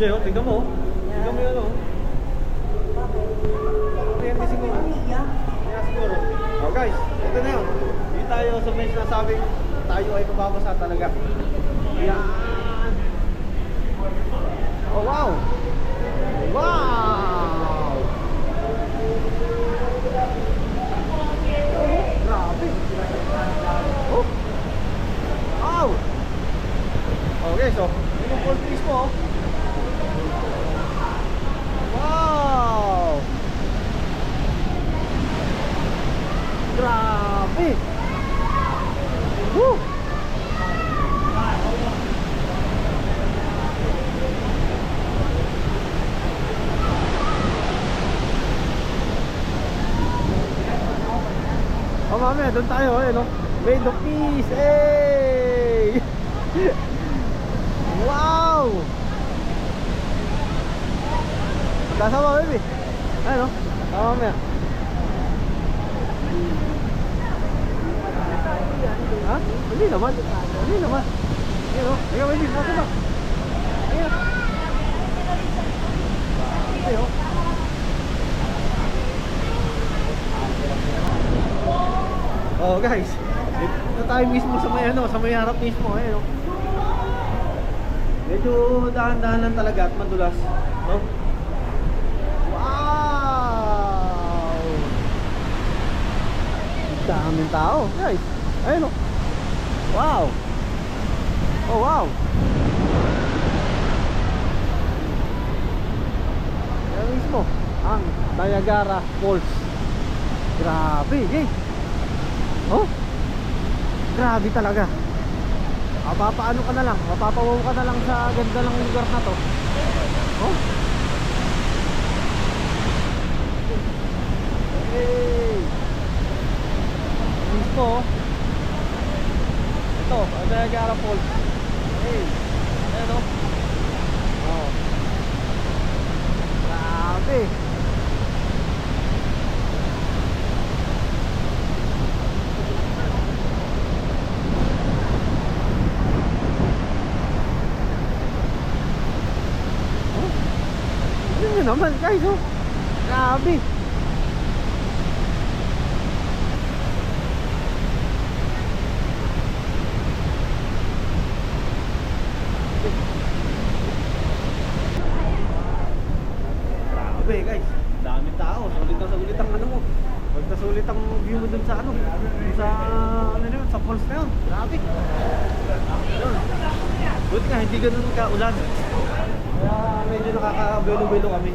Jay, oh, tignan mo. Tignan mo yan, oh. Ayan na siguro. Ayan siguro. Oh guys, ito na yun. Hindi tayo sa may sinasabing tayo ay mababasa talaga. Ayan. Oh wow! Wow! Oh, grabe! Oh! Wow! Okay, so, yung full piece mo. Wow! Grabe! Woo! Oh, mamaya, doon tayo, eh, no? Made of peace! Hey! Wow! Magkasama, baby. Ay, no? Oh, mamaya. Ha? Hindi naman. Hindi naman. Ayan, no? Ayan, baby. Nasa ba? Ayan. Ayan, no? Oh guys, ito tayo mismo sa may ano, sa may harap mismo, no? Medyo dahan-dahan lang talaga at madulas, no? Wow! Daming tao, guys. Ayun, no? Wow! Oh wow! Yan mismo, ang Niagara Falls. Grabe, guys. Oh, grabe talaga. Mapapaano ka na lang, mapapawaw ka na lang sa ganda ng lugar na to. Oh. Hey. Mismo. Ito, Niagara Falls. Hey. Ayan, oh. Oh. Grabe. Yun naman guys, oh. Grabe. Grabe guys, daming tao. Sulit ang ano mo. Huwag na sulit ang view mo dun sa ano, sa ano na yun, sa falls na yun. Grabe. Yun. Buti nga, hindi ganun ka ulan. Kaya medyo nakaka-belo-belo kami.